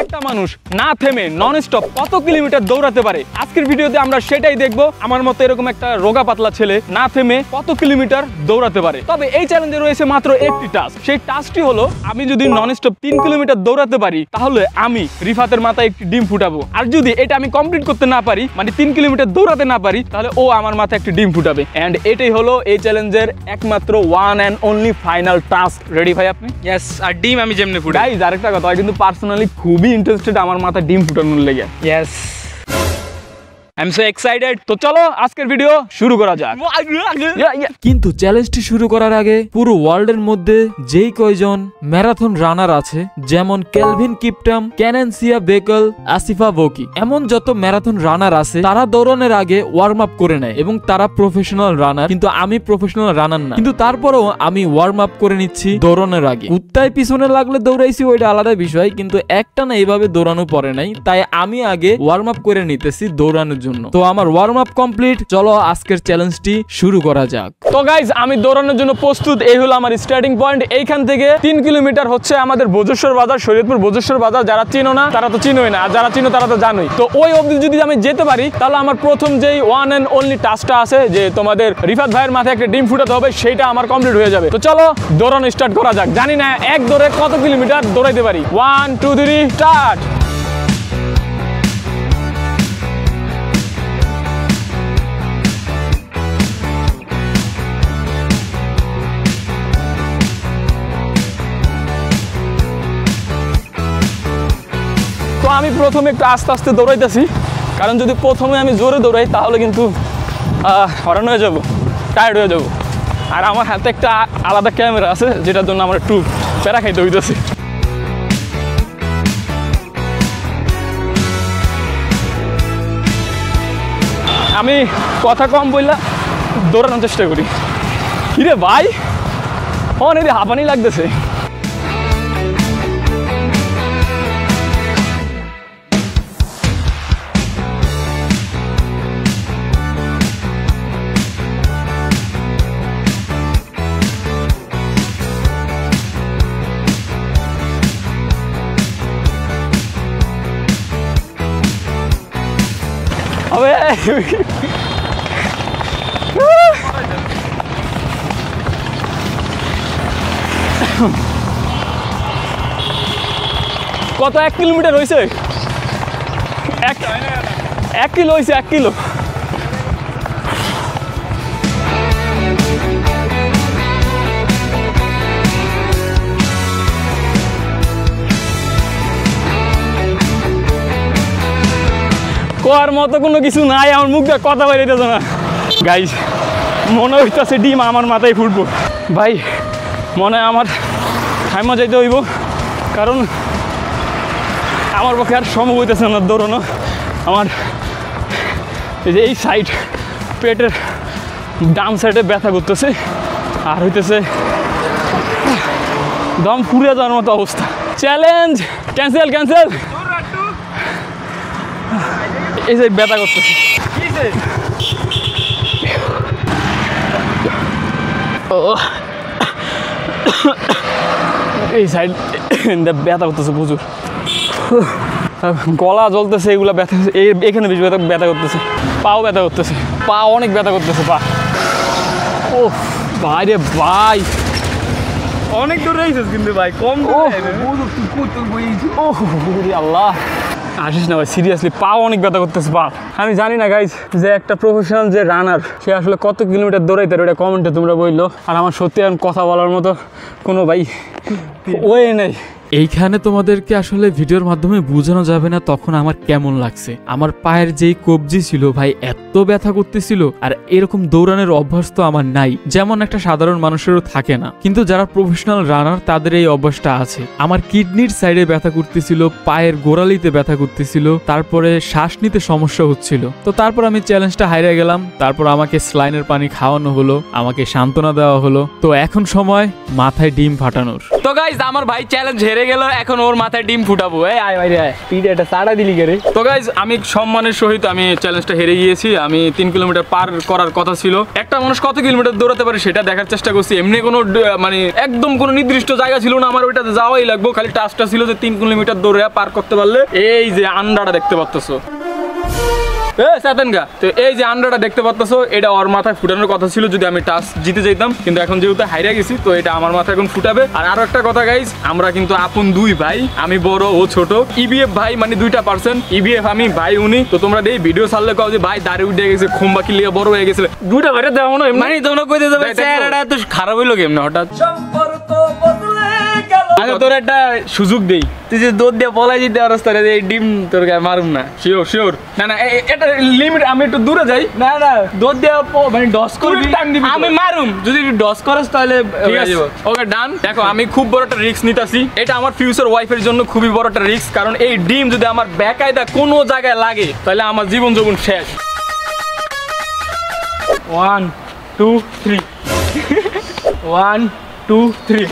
একটা মানুষ না থেমে নন স্টপ কত কিলোমিটার দৌড়াতে পারে। আজকের ভিডিওতে আমরা সেটাই দেখবো। আমার মতো এরকম একটা রোগা পাতলা ছেলে না থেমে কত কিলোমিটার দৌড়াতে পারে। তবে এই চ্যালেঞ্জে রয়েছে মাত্র একটি টাস্ক। সেই টাস্কটি হলো আমি যদি নন স্টপ 3 কিলোমিটার দৌড়াতে পারি তাহলে আমি রিফাতের মাথায় একটি ডিম ফুটাবো। আর যদি এটা আমি কমপ্লিট করতে না পারি, মানে 3 কিলোমিটার দৌড়াতে না পারি, তাহলে ও আমার মাথায় একটি ডিম ফুটাবে। এন্ড এটাই হলো এই চ্যালেঞ্জের একমাত্র one and only final task. Ready ভাই আপনি? ইয়েস। আর ডিম আমি যেমনি ফুটাই। গাইস আরেকটা কথা, কিন্তু পার্সোনালি খুবই ইন্টারেস্টেড আমার মাথায় ডিম ফুটানোর লেগে। Yes, I am so excited. তো চলো আজকের ভিডিও শুরু করা যাক। কিন্তু চ্যালেঞ্জটি শুরু করার আগে পুরো ওয়ার্ল্ডের মধ্যে যেই কয়জন ম্যারাথন রানার আছে, যেমন কেলভিন কিপটাম, ক্যানেন্সিয়া বেকল, আসিফা বকি, এমন যত ম্যারাথন রানার আছে, তারা দৌড়ানোর আগে ওয়ার্ম আপ করে নেয় এবং তারা প্রফেশনাল রানার। কিন্তু আমি প্রফেশনাল রানার না, কিন্তু তারপরেও আমি ওয়ার্ম আপ করে নিচ্ছি দৌড়ানোর আগে। কুত্তায় পিছনে লাগলে দৌড়াইছি ওইটা আলাদা বিষয়, কিন্তু একটা না এইভাবে দৌড়ানো পড়ে নাই, তাই আমি আগে ওয়ার্ম আপ করে নিতেছি দৌড়ানোর জন্য। তো আমার ওয়ার্ম আপ কমপ্লিট, চলো আজকের চ্যালেঞ্জটি শুরু করা যাক। তো গাইজ আমি দৌড়ানোর জন্য প্রস্তুত। এই হলো আমার স্টার্টিং পয়েন্ট। এইখান থেকে 3 কিলোমিটার হচ্ছে আমাদের ভোজেশ্বর বাজার, শরীয়তপুর ভোজেশ্বর বাজার। যারা চিনো না তারা তো চিনোই না, আর যারা চিনো তারা তো জানোই। তো ওই অবধি যদি আমি যেতে পারি তাহলে আমার প্রথম যেই ওয়ান অ্যান্ড অনলি টাস্কটা আছে, যে তোমাদের রিফাত ভাইয়ের মাথায় একটা ডিম ফুটাতে হবে, সেইটা আমার কমপ্লিট হয়ে যাবে। তো চলো দৌড়ানো স্টার্ট করা যাক। জানি না এক দৌড়ে কত কিলোমিটার দৌড়াইতে পারি। 1 2 3 স্টার্ট। তো আমি প্রথমে একটু আস্তে আস্তে দৌড়াইতেছি, কারণ যদি প্রথমে আমি জোরে দৌড়াই তাহলে কিন্তু হরান হয়ে যাবো, টায়ার্ড হয়ে যাবো। আর আমার হাতে একটা আলাদা ক্যামেরা আছে, যেটার জন্য আমার একটু প্যারা খাইতে হইতেছে। আমি কথা কম বললা দৌড়ানোর চেষ্টা করি। কিরে ভাই, অনেক হাঁপানি লাগতেছে। কত 1 কিলোমিটার হয়েছে? 1 কিলো হয়েছে, 1 কিলো। কোয়ার মতো কোনো কিছু নাই, আমার মুখ দিয়ে কথা বেরোইতেছে না। গাইস মনে হইতেছে ডিম আমার মাথায় ফুটবো। ভাই মনে হয় আমার থাইমা যাইতে হইব, কারণ আমার পক্ষে আর সম্ভব হইতেছে না দৌড়ানো। আমার এই সাইড পেটের ডান সাইডে ব্যথা করতেছে, আর হইতেছে দম পুড়ে যাওয়ার মতো অবস্থা। Challenge cancel cancel. এই যে ব্যথা করতেছে, এই সাইড ব্যথা করতেছে প্রচুর, গলা জ্বলতেছে, এগুলো ব্যথা, এখানে বেশি ব্যথা করতেছে, পাও ব্যথা করতেছে, পা অনেক ব্যথা করতেছে পা। ও ভাই রে ভাই, অনেক দূর রয়েছিস কিন্তু ভাই, কম আল্লাহ আসিস না ভাই, সিরিয়াসলি পাও অনেক ব্যথা করতেছে পা। আমি জানি না গাইজ যে একটা প্রফেশনাল যে রানার সে আসলে কত কিলোমিটার দৌড়াইতে পারে, এটা কমেন্টে তোমরা বললো। আর আমার সত্যি এখন কথা বলার মতো কোনো ভাই ওয়ে নেই। এইখানে তোমাদেরকে আসলে ভিডিওর মাধ্যমে বোঝানো যাবে না তখন আমার কেমন লাগছে। আমার পায়ের যেই কবজি ছিল ভাই এত ব্যথা করতেছিল, আর এরকম দৌড়ানোর অভ্যাস তো আমার নাই, যেমন একটা সাধারণ মানুষেরও থাকে না। কিন্তু যারা প্রফেশনাল রানার তাদের এই অভ্যাসটা আছে। আমার কিডনির সাইডে ব্যথা করতেছিল, পায়ের গোড়ালিতে ব্যথা করতেছিল, তারপরে শ্বাস নিতে সমস্যা হচ্ছিল। তো তারপর আমি চ্যালেঞ্জটা হারিয়ে গেলাম। তারপর আমাকে স্লাইনের পানি খাওয়ানো হলো, আমাকে সান্ত্বনা দেওয়া হলো। তো এখন সময় মাথায় ডিম ফাটানোর। তো গাইস আমার ভাই চ্যালেঞ্জ হেরে হেরে গেল, এখন ওর মাথায় ডিম ফুটাবো। এই আয় ভাই রে, তুই এটা সাড়া দিলি কে রে? তো গাইজ আমি সম্মানের সহিত আমি চ্যালেঞ্জটা হেরে গিয়েছি। আমি 3 কিলোমিটার পার করার কথা ছিল। একটা মানুষ কত কিলোমিটার দৌড়াতে পারে সেটা দেখার চেষ্টা করছি। এমনি কোনো মানে একদম কোনো নির্দিষ্ট জায়গা ছিল না, আমার ওইটাতে যাওয়াই লাগবে। খালি টাস্কটা ছিল যে 3 কিলোমিটার দৌড়ে পার করতে পারলে এই যে আন্ডাটা দেখতে পাচ্তেছো, তো এই যে আন্ডাটা দেখতে পাচ্ছ, এটা ওর মাথায় ফুটানোর কথা ছিল যদি আমি টাস্ক জিতে যেতাম, কিন্তু এখন যেহেতু হাইরা গেছি তো এটা আমার মাথায় এখন ফুটাবে। আর আরো একটা কথা গাইজ, আমরা কিন্তু আপন 2 ভাই, আমি বড় ও ছোট। ইবিএফ ভাই মানে 2টা পার্সন, ইবিএফ আমি ভাই উনি। তো তোমরা এই ভিডিও ছাড়লে কও যে ভাই দাড়ি উঠে গেছে, খোম্বা কিলিয়া বড় হয়ে গেছে, 2টা ভাইরা দেওয়া মনে মানে তোমরা কইতে যাবে চেহারাটা এত খারাপ হইলো কেমনে হঠাৎ? আচ্ছা তোর একটা সুযোগ দেই, তুই যে দুধ দিয়ে পলাই দিতে পারস তোর এই ডিম তোর গায়ে মারুম না। Sure sure. না না এটা লিমিট, আমি একটু দূরে যাই। না না দুধ দিয়ে মানে ডস করবি, টান দিবি তো। আমি মারুম। যদি ডস করস তাহলে ঠিক আছে, ওকে ডান। দেখো আমি খুব বড় একটা রিস্ক নিতেছি, এটা আমার ফিউচার ওয়াইফের জন্য খুবই বড় একটা রিস্ক, কারণ এই ডিম যদি আমার বেকায়দা কোনো জায়গায় লাগে তাহলে আমার জীবন জীবন শেষ। 1 2 3 1 2 3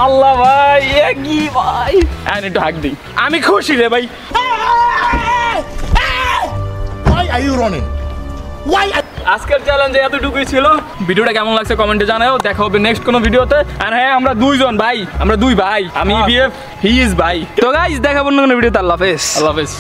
আল্লাহ ভাই, এ কি ভাই, আমি একটু হাঁক দিই। আমি খুশি রে ভাই। Why are you running? Why? আজকের চ্যালেঞ্জে এতটুকুই ছিল। ভিডিওটা কেমন লাগছে কমেন্টে জানাও। দেখা হবে নেক্সট কোনো ভিডিওতে। আর হ্যাঁ, আমরা 2 জন ভাই, আমরা 2 ভাই, আমি ইবিএফ, হি ইজ ভাই। তো গাইস দেখাবো অন্য কোনো ভিডিওতে। আল্লাহ হাফেজ। আল্লাহ হাফেজ।